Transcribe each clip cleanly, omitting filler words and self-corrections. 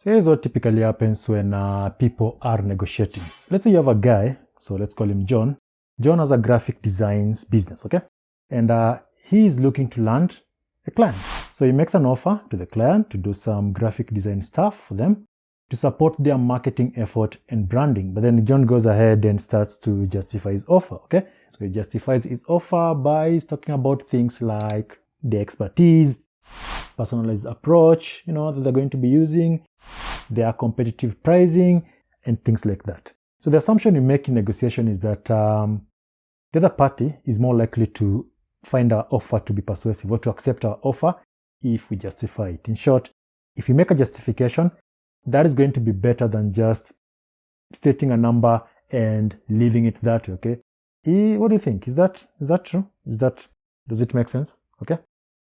So here's what typically happens when people are negotiating. Let's say you have a guy, so let's call him John. John has a graphic designs business, okay? And he is looking to land a client. So he makes an offer to the client to do some graphic design stuff for them to support their marketing effort and branding. But then John goes ahead and starts to justify his offer, okay? So he justifies his offer by talking about things like the expertise, personalized approach, that they're going to be using, their competitive pricing, and things like that. So the assumption you make in negotiation is that the other party is more likely to find our offer to be persuasive or to accept our offer if we justify it. In short, if you make a justification, that is going to be better than just stating a number and leaving it that way, okay? What do you think? Is that true? Does it make sense? Okay.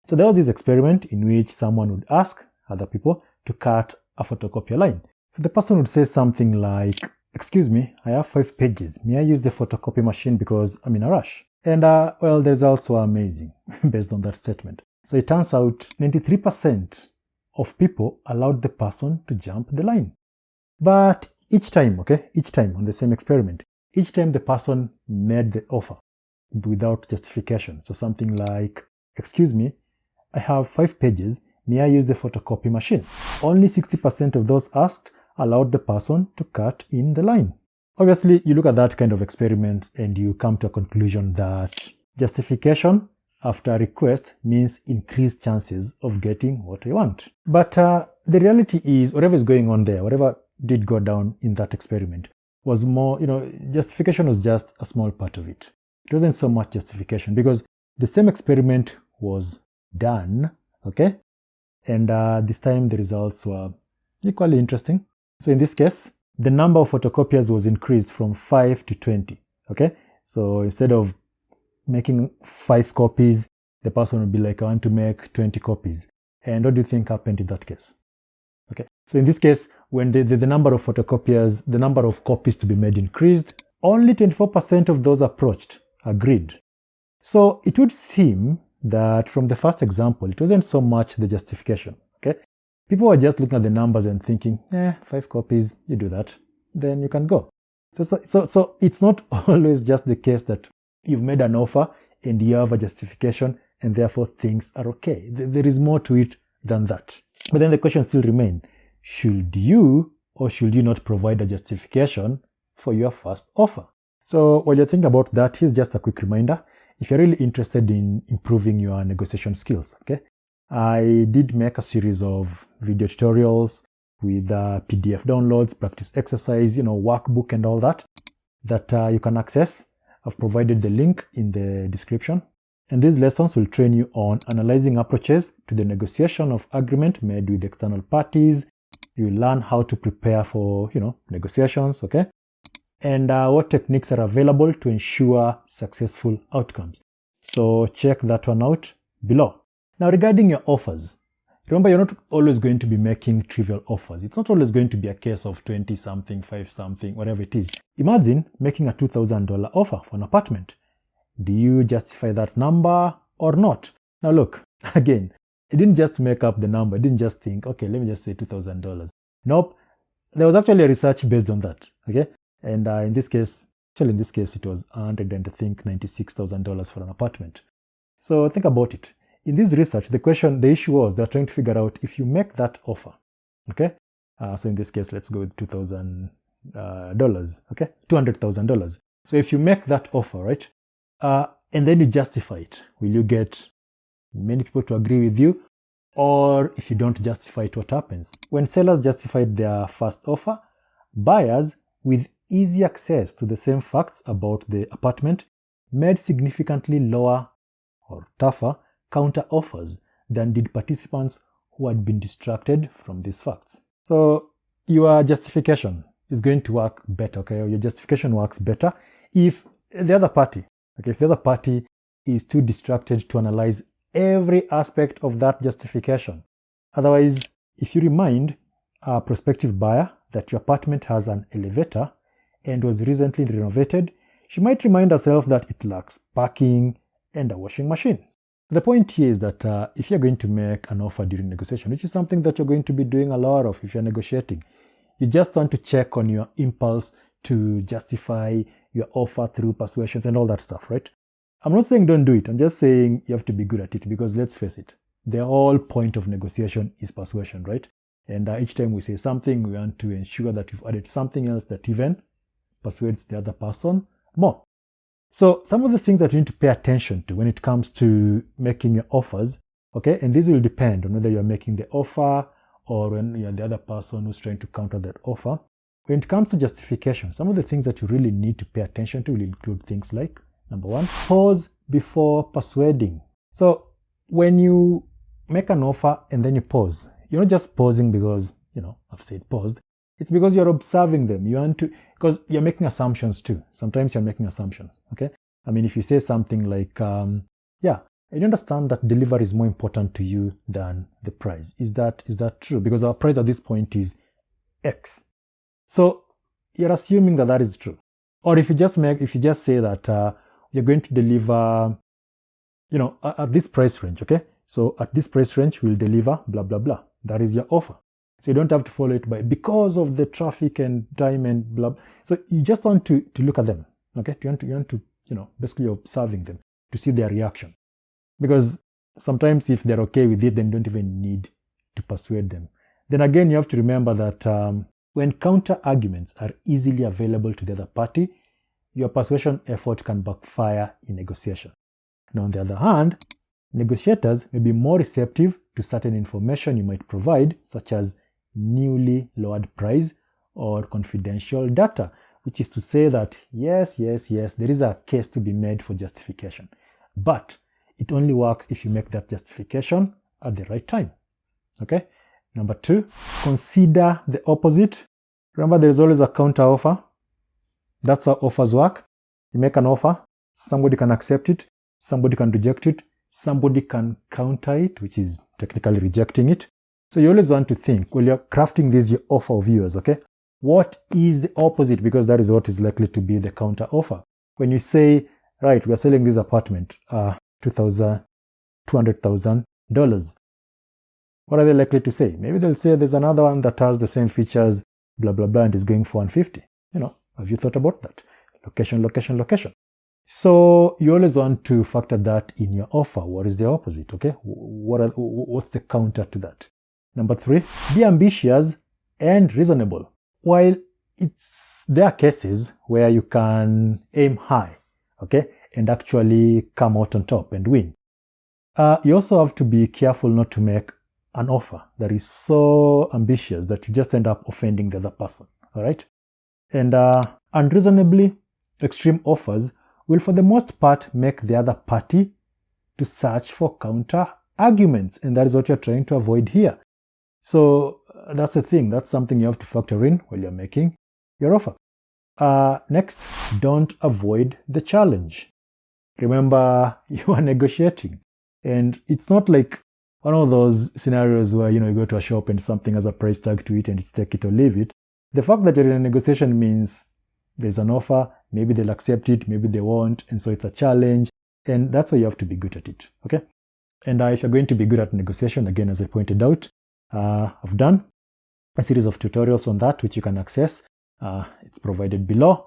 So there was this experiment in which someone would ask other people to cut a photocopier line. So the person would say something like, "Excuse me, I have 5 pages. May I use the photocopy machine because I'm in a rush?" And well, the results were amazing based on that statement. So it turns out 93% of people allowed the person to jump the line. But each time on the same experiment, each time the person made the offer without justification. So something like, "Excuse me, I have 5 pages. May I use the photocopy machine?" Only 60% of those asked allowed the person to cut in the line. Obviously, you look at that kind of experiment and you come to a conclusion that justification after a request means increased chances of getting what you want. But the reality is, whatever is going on there, whatever did go down in that experiment, was more, justification was just a small part of it. It wasn't so much justification because the same experiment was done, okay? And this time the results were equally interesting. So in this case, the number of photocopiers was increased from 5 to 20, okay? So instead of making 5 copies, the person would be like, "I want to make 20 copies. And what do you think happened in that case? Okay, so in this case, when the number of photocopiers, the number of copies to be made increased, only 24% of those approached agreed. So it would seem that from the first example, it wasn't so much the justification, okay? People were just looking at the numbers and thinking, 5 copies, you do that, then you can go. So it's not always just the case that you've made an offer and you have a justification and therefore things are okay. There is more to it than that. But then the question still remains, should you or should you not provide a justification for your first offer? So while you're thinking about that, here's just a quick reminder. If you're really interested in improving your negotiation skills, okay, I did make a series of video tutorials with PDF downloads, practice exercise, workbook and all that you can access. I've provided the link in the description. And these lessons will train you on analyzing approaches to the negotiation of agreement made with external parties. You will learn how to prepare for, negotiations, okay? And what techniques are available to ensure successful outcomes. So check that one out below. Now, regarding your offers, remember you're not always going to be making trivial offers. It's not always going to be a case of 20 something, 5 something, whatever it is. Imagine making a $2,000 offer for an apartment. Do you justify that number or not? Now look, again, it didn't just make up the number. It didn't just think, okay, let me just say $2,000. Nope. There was actually a research based on that, okay? And in this case, it was $196,000 for an apartment. So think about it. In this research, the issue was they're trying to figure out if you make that offer, okay? So in this case, let's go with $2,000, okay? $200,000. So if you make that offer, right? And then you justify it, will you get many people to agree with you? Or if you don't justify it, what happens? When sellers justified their first offer, buyers with easy access to the same facts about the apartment made significantly lower or tougher counter offers than did participants who had been distracted from these facts. So your justification is going to work better, okay? Or your justification works better if the other party is too distracted to analyze every aspect of that justification. Otherwise, if you remind a prospective buyer that your apartment has an elevator and was recently renovated, she might remind herself that it lacks parking and a washing machine. The point here is that if you're going to make an offer during negotiation, which is something that you're going to be doing a lot of if you're negotiating, you just want to check on your impulse to justify your offer through persuasions and all that stuff, right? I'm not saying don't do it. I'm just saying you have to be good at it, because let's face it, the whole point of negotiation is persuasion, right? And each time we say something, we want to ensure that we've added something else that even persuades the other person more. So some of the things that you need to pay attention to when it comes to making your offers, okay, and this will depend on whether you're making the offer or when you're the other person who's trying to counter that offer. When it comes to justification, some of the things that you really need to pay attention to will include things like, number one, pause before persuading. So when you make an offer and then you pause, you're not just pausing because, I've said paused. It's because you're observing them. You want to, because you're making assumptions too. Sometimes you're making assumptions, okay? I mean, if you say something like, you understand that delivery is more important to you than the price. Is that true? Because our price at this point is X. So you're assuming that is true. Or if you just say that you're going to deliver, at this price range, okay? So at this price range, we'll deliver blah, blah, blah. That is your offer. So you don't have to follow it by because of the traffic and time and blah. So you just want to look at them, okay? You want to basically observing them to see their reaction. Because sometimes if they're okay with it, then you don't even need to persuade them. Then again, you have to remember that when counter arguments are easily available to the other party, your persuasion effort can backfire in negotiation. Now, on the other hand, negotiators may be more receptive to certain information you might provide, such as newly lowered price or confidential data, which is to say that yes, there is a case to be made for justification. But it only works if you make that justification at the right time. Okay? Number two, consider the opposite. Remember, there is always a counter offer. That's how offers work. You make an offer, somebody can accept it, somebody can reject it, somebody can counter it, which is technically rejecting it. So you always want to think, when you're crafting this offer of yours, okay, what is the opposite? Because that is what is likely to be the counter offer. When you say, right, we are selling this apartment, $200,000. What are they likely to say? Maybe they'll say there's another one that has the same features, blah, blah, blah, and is going for $150. Have you thought about that? Location. So you always want to factor that in your offer. What is the opposite? Okay. What's the counter to that? Number three, be ambitious and reasonable. While there are cases where you can aim high, okay, and actually come out on top and win. You also have to be careful not to make an offer that is so ambitious that you just end up offending the other person. All right. And unreasonably extreme offers will for the most part make the other party to search for counter arguments. And that is what you're trying to avoid here. So that's the thing. That's something you have to factor in while you're making your offer. Next, don't avoid the challenge. Remember, you are negotiating. And it's not like one of those scenarios where, you go to a shop and something has a price tag to it and it's take it or leave it. The fact that you're in a negotiation means there's an offer, maybe they'll accept it, maybe they won't, and so it's a challenge, and that's why you have to be good at it, okay? And if you're going to be good at negotiation, again, as I pointed out, I've done a series of tutorials on that, which you can access. It's provided below.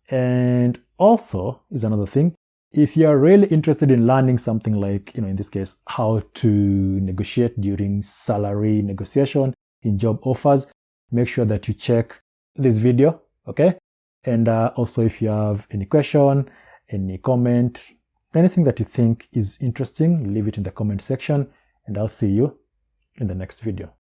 And also is another thing, if you're really interested in learning something like, in this case, how to negotiate during salary negotiation in job offers, make sure that you check this video, okay? And also if you have any question, any comment, anything that you think is interesting, leave it in the comment section, and I'll see you in the next video.